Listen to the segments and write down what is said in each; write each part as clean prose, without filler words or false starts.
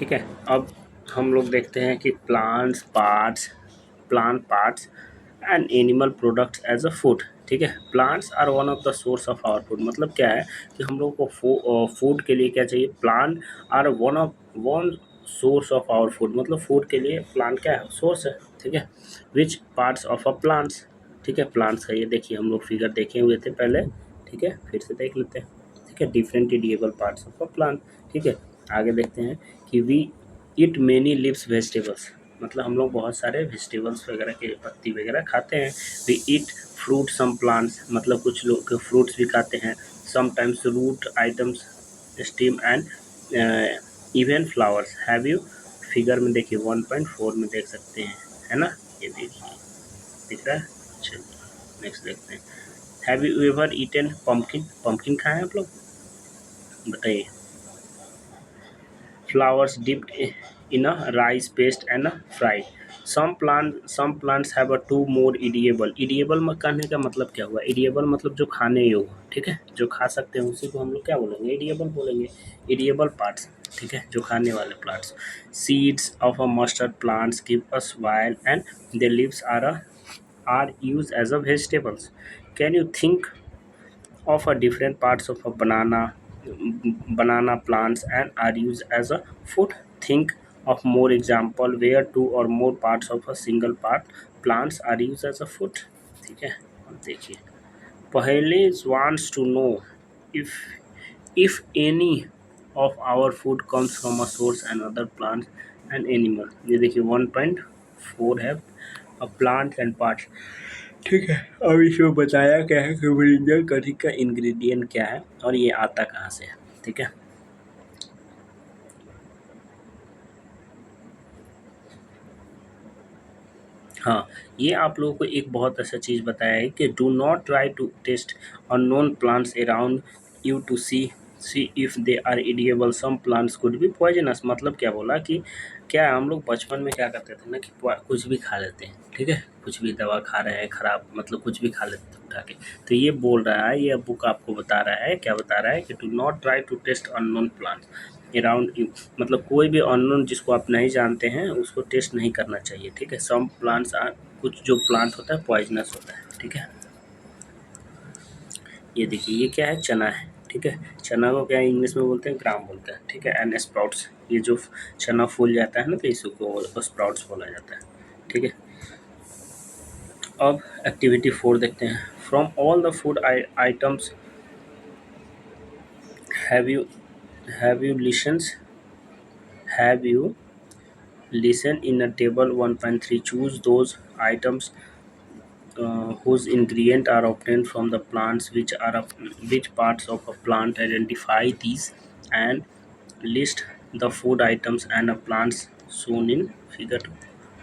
ठीक है। अब हम लोग देखते हैं कि plant parts and animal products as a food. ठीक है, plants are one of the source of our food. मतलब क्या है कि हम लोग को फूड के लिए क्या चाहिए, plant are one source of our food. मतलब फूड के लिए प्लांट क्या है, सोर्स है। ठीक है, which parts of a plants. ठीक है, प्लांट्स का ये देखिए हम लोग फिगर देखे हुए थे पहले। ठीक है, फिर से देख लेते हैं। ठीक है, different edible parts of a plant. ठीक है, आगे देखते हैं कि we eat many leaves vegetables. मतलब हम लोग बहुत सारे वेजिटेबल्स वगैरह के पत्ती वगैरह खाते हैं। We eat fruit some plants, मतलब कुछ लोग फ्रूट्स भी खाते हैं। Sometimes root items, stem and even flowers. Have you, figure में देखिए 1.4 में देख सकते हैं, है ना, ये देखिए दिख रहा है। चलिए नेक्स्ट देखते हैं। Have you ever eaten pumpkin. Pumpkin खाए हैं आप लोग, बताइए। Flowers dipped in a rice paste and fried. Some plants have a two more edible. Edible में कहने का मतलब क्या हुआ, edible मतलब जो खाने योग्य। ठीक है, जो खा सकते हैं उसी को हम लोग क्या बोलेंगे, edible बोलेंगे। edible parts, ठीक है, जो खाने वाले plants. Seeds of a mustard plants give us while and their leaves are used as a vegetables. Can you think of a different parts of a banana plants and are used as a food? Think of more example where two or more parts of a single part plants are used as a food. ठीक है, अब देखिए पहले wants to know if any of our food comes from a source and other plants and animal। ये देखिए 1.4 है plant and parts. ठीक है, अब इसमें बताया क्या है कि ब्रिंजल करी का इंग्रेडिएंट क्या है और ये आता कहाँ से है। ठीक है, हाँ, ये आप लोगों को एक बहुत अच्छा चीज़ बताया है कि do not try to taste unknown plants around you to see if they are edible. Some plants could be poisonous. मतलब क्या बोला कि क्या है, हम लोग बचपन में क्या करते थे ना कि कुछ भी खा लेते हैं। ठीक है, कुछ भी दवा खा रहे हैं खराब, मतलब कुछ भी खा लेते हैं उठा के। तो ये बोल रहा है, ये बुक आपको बता रहा है, क्या बता रहा है कि do not try to taste unknown plants around you. मतलब कोई भी अननोन जिसको आप नहीं जानते हैं उसको टेस्ट नहीं करना चाहिए। ठीक है, सम प्लांट्स आर, कुछ जो प्लांट होता है पॉइजनस होता है। ठीक है, ये देखिए ये क्या है, चना है। ठीक है, चना को क्या इंग्लिश में बोलते हैं, ग्राम बोलते हैं। ठीक है, एंड स्प्राउट्स, ये जो चना फूल जाता है ना तो इसको स्प्राउट्स बोला जाता है। ठीक है, अब एक्टिविटी 4 देखते हैं। From all the food items have you have you lessons have you listen in a table 1.3, choose those items whose ingredients are obtained from the plants, which parts of a plant, identify these and list the food items and plants shown in figure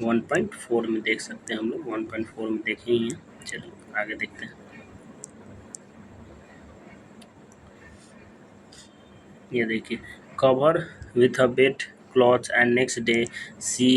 1.4 में देख सकते हैं। हम लोग 1.4 में देखे ही हैं। चलिए आगे देखते हैं। ये देखिए, cover with a wet cloth and next day see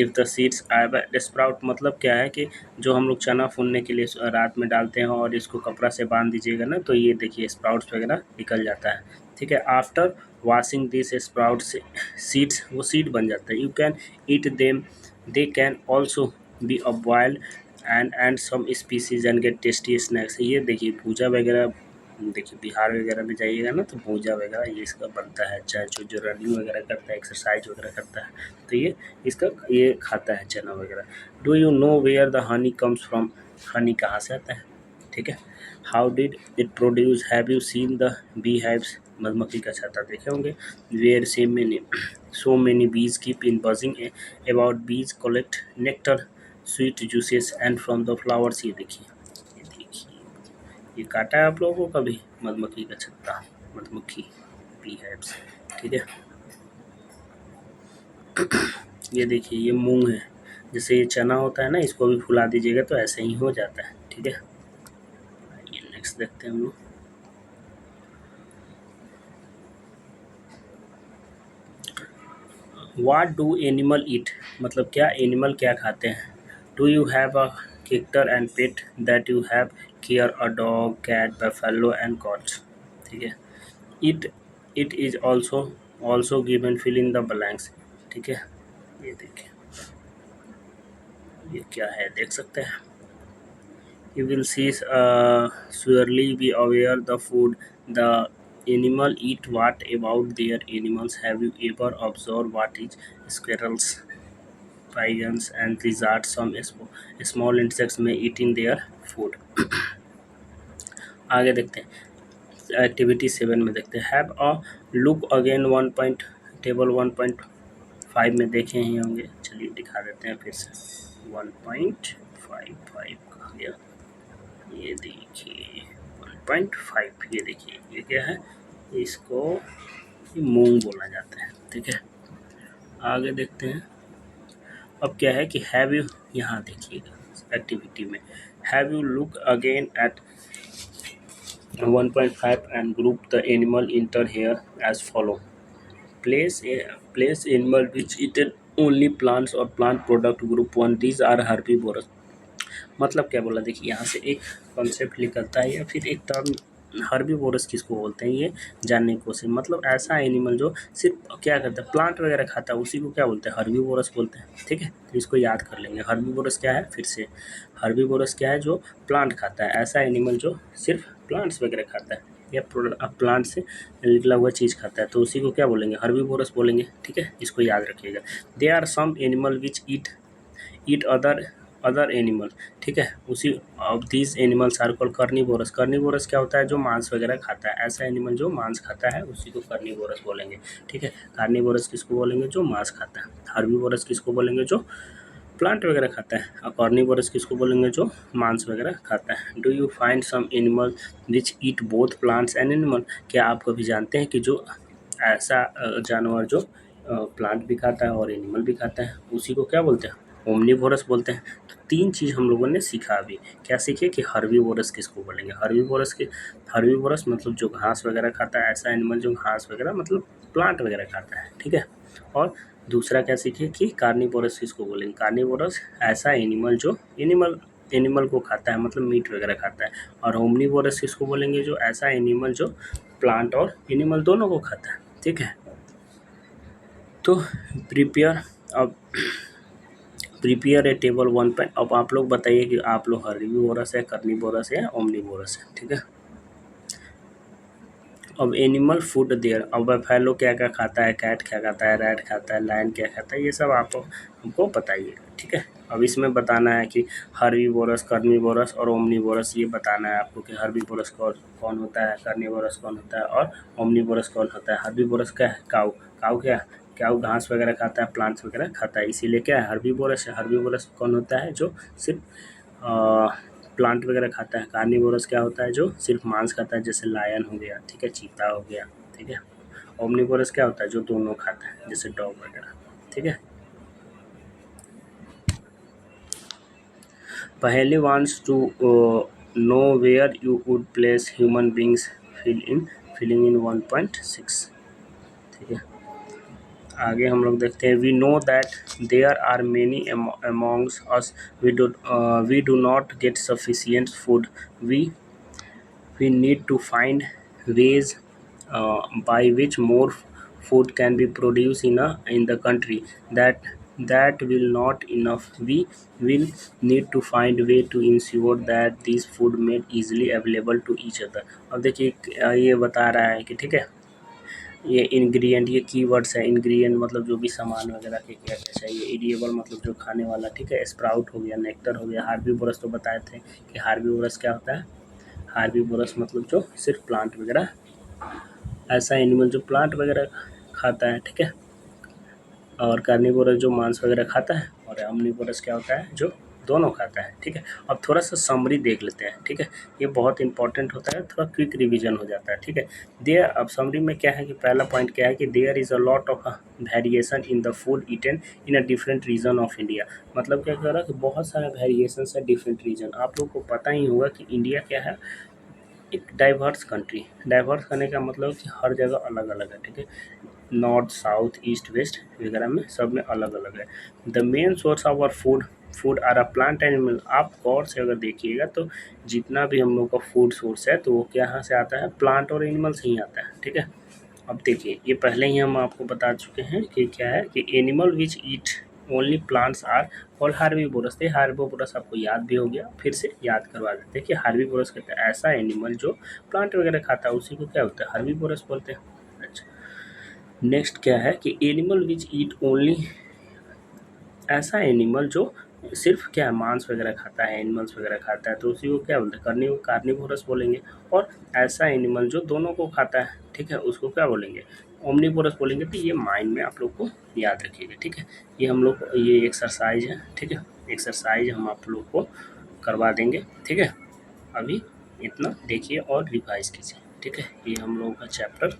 if the seeds are sprout. मतलब क्या है कि जो हम लोग चना फूलने के लिए रात में डालते हैं और इसको कपड़ा से बांध दीजिएगा ना तो ये देखिए स्प्राउट्स वगैरह निकल जाता है। ठीक है, after washing this sprouts seeds, वो सीड बन जाता है। You can eat them, they can also be a boiled and some species and get tasty snacks. ये देखिए भूजा वगैरह, देखिए बिहार वगैरह में जाइएगा ना तो भूजा वगैरह ये इसका बनता है। चाहे जो रनिंग वगैरह करता है, एक्सरसाइज वगैरह करता है तो ये खाता है चना वगैरह। Do you know where the honey comes from. Honey कहाँ से आता है। ठीक है, how did it produce. Have you seen the bee hives. मधुमक्खी का छत्ता देखे होंगे। Where so many bees keep in buzzing about bees collect nectar sweet juices and from the flowers. ये देखिए, ये देखिए, ये काटा है आप लोगों को कभी मधुमक्खी का छत्ता, मधुमक्खी बी हाइव्स। ठीक है, ये देखिए ये मूंग है। जैसे ये चना होता है ना, इसको भी फुला दीजिएगा तो ऐसे ही हो जाता है। ठीक है, ये नेक्स्ट देखते हैं हम लोग। What do animal eat. मतलब क्या एनिमल क्या खाते हैं। Do you have a character and pet that you have care, a dog, cat, buffalo and cot. ठीक है, it it is also also give and fill in the blanks. ठीक है, ये देखिए ये क्या है, देख सकते हैं। You will see surely be aware the food the animal eat. What about their animals? Have you ever observed what is squirrels, pigeons and lizards, some small insects may eating their food? आगे देखते हैं, activity 7 में देखते हैं। Have a look again 1 point table 1.5 में देखे ही होंगे, चलिए दिखा देते हैं फिर से। 1.55 कहा गया, ये देखिए 1.5, ये देखिए ये क्या है, इसको मूंग बोला जाता है। ठीक है, आगे देखते हैं। अब क्या है कि हैव यू, यहाँ देखिएगा एक्टिविटी में, have you look again at 1.5 and group the animal enter here as follow. Place animal which eaten only plants or plant product group 1. These are herbivorous. मतलब क्या बोला, देखिए यहाँ से एक कॉन्सेप्ट निकलता है या फिर एक टर्म, हर्बीवोरस किसको बोलते हैं ये जानने की कोशिश। मतलब ऐसा एनिमल जो सिर्फ क्या करता है, प्लांट वगैरह खाता है, उसी को क्या बोलते हैं, हर्बीवोरस बोलते हैं। ठीक है, तो इसको याद कर लेंगे। हर्बीवोरस क्या है, फिर से हर्बीवोरस क्या है, जो प्लांट खाता है। ऐसा एनिमल जो सिर्फ प्लांट्स वगैरह खाता है या प्लांट से निकला हुआ चीज़ खाता है, तो उसी को क्या बोलेंगे, हर्बीवोरस बोलेंगे। ठीक है, इसको याद रखिएगा। They are some animal which eat other animal. ठीक है, उसी of these animals are called carnivorous. Carnivorous क्या होता है, जो मांस वगैरह खाता है। ऐसा एनिमल जो मांस खाता है उसी को कार्निवोरस बोलेंगे। ठीक है, कार्निवोरस किसको बोलेंगे, जो मांस खाता है। हर्बीवोरस किसको बोलेंगे, जो प्लांट वगैरह खाता है। और कार्निवोरस किसको बोलेंगे, जो मांस वगैरह खाता है। Do you find some animal which eat both plants and animal. क्या आप कभी जानते हैं कि जो ऐसा जानवर जो प्लांट भी खाता है और एनिमल भी खाता है, उसी को क्या बोलते हैं, ओमनीवोरस बोलते हैं। तो 3 चीज़ हम लोगों ने सीखा अभी। क्या सीखे कि हर्बीवोरस किसको बोलेंगे, हर्बीवोरस मतलब जो घास वगैरह खाता है, ऐसा एनिमल जो घास वगैरह मतलब प्लांट वगैरह खाता है। ठीक है, और दूसरा क्या सीखे कि कार्निवोरस किसको बोलेंगे। कार्निवोरस ऐसा एनिमल जो एनिमल को खाता है, मतलब मीट वगैरह खाता है। और ओमनीवोरस किसको बोलेंगे, जो ऐसा एनिमल जो प्लांट और एनिमल दोनों को खाता है। ठीक है, तो प्रिपेयर ए टेबल 1 पे। अब आप लोग बताइए कि आप लोग हर्बीवोरस है, कार्निवोरस है, ओमनीवोरस है। ठीक है, अब एनिमल फूड देयर, अब फैलो क्या क्या खाता है, कैट क्या खाता है, रैट खाता है, लायन क्या खाता है, ये सब आप हमको बताइएगा। ठीक है, अब इसमें बताना है कि हर्बीवोरस, कार्निवोरस और ओमनीवोरस, ये बताना है आपको कि हर्बीवोरस कौन होता है, कार्निवोरस कौन होता है और ओमनीवोरस कौन होता है। हर्बीवोरस क्या है, काऊ क्या घास वगैरह खाता है, प्लांट्स वगैरह खाता है, इसीलिए क्या है, हर्बीवोरस है। हर्बीवोरस कौन होता है, जो सिर्फ प्लांट वगैरह खाता है। कार्निवोरस क्या होता है, जो सिर्फ मांस खाता है, जैसे लायन हो गया। ठीक है, चीता हो गया। ठीक है, ओमनीवोरस क्या होता है, जो दोनों खाता है, जैसे डॉग वगैरह। ठीक है, पहले wants to know where you would place human beings filling in 1.6। ठीक है, आगे हम लोग देखते हैं। We know that there are many amongst us we do not get sufficient food. We need to find ways by which more food can be produced in the country. That will not enough. We will need to find way to ensure that these food made easily available to each other. अब देखिए ये बता रहा है कि ठीक है, ये इंग्रेडिएंट, ये कीवर्ड्स है। इंग्रेडिएंट मतलब जो भी सामान वगैरह के क्या क्या चाहिए। एडिएबल मतलब जो खाने वाला। ठीक है, स्प्राउट हो गया, नेक्टर हो गया। हार्बीवोरस तो बताए थे कि हार्बीवोरस क्या होता है। हार्बीवोरस मतलब जो सिर्फ प्लांट वगैरह, ऐसा एनिमल जो प्लांट वगैरह खाता है। ठीक है, और कार्निवोरस जो मांस वगैरह खाता है, और ओमनीवोरस क्या होता है, जो दोनों खाता है। ठीक है, अब थोड़ा सा समरी देख लेते हैं। ठीक है, ये बहुत इंपॉर्टेंट होता है, थोड़ा क्विक रिवीजन हो जाता है। ठीक है, देयर, अब समरी में क्या है कि पहला पॉइंट क्या है कि there is a lot of variation in the food eaten in a different region of India. मतलब क्या कह रहा है कि बहुत सारा वेरिएशन है डिफरेंट रीजन। आप लोग को पता ही होगा कि इंडिया क्या है, एक डाइवर्स कंट्री। डाइवर्स करने का मतलब कि हर जगह अलग अलग है। ठीक है, नॉर्थ साउथ ईस्ट वेस्ट वगैरह में सब में अलग अलग है। The main source of our food are a plant animal. आप गौर से अगर देखिएगा तो जितना भी हम लोग का फूड सोर्स है, तो वो क्या यहाँ से आता है, प्लांट और एनिमल से ही आता है। ठीक है, अब देखिए ये पहले ही हम आपको बता चुके हैं कि क्या है कि animal which eat only plants are और हार्बीवोरस थे। हार्बीवोरस आपको याद भी हो गया, फिर से याद करवा देते हैं कि हार्बीवोरस कहते हैं ऐसा एनिमल जो प्लांट वगैरह खाता है, उसी को क्या होता है, हार्बीवोरस बोलते हैं। अच्छा, नेक्स्ट क्या है कि एनिमल विच ईट ओनली, ऐसा एनिमल जो सिर्फ क्या है मांस वगैरह खाता है, एनिमल्स वगैरह खाता है, तो उसी को क्या बोलते हैं, कार्निवोरस बोलेंगे। और ऐसा एनिमल जो दोनों को खाता है, ठीक है, उसको क्या बोलेंगे, ओमनीवोरस बोलेंगे। तो ये माइंड में आप लोग को याद रखिएगा, ठीक है। ये हम लोग ये एक्सरसाइज है, ठीक है, एक्सरसाइज हम आप लोग को करवा देंगे, ठीक है। अभी इतना देखिए और रिवाइज कीजिए, ठीक है। ये हम लोगों का चैप्टर,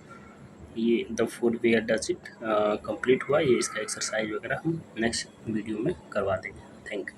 ये the food where does it complete हुआ। ये इसका एक्सरसाइज वगैरह हम नेक्स्ट वीडियो में करवा देंगे। Thank you.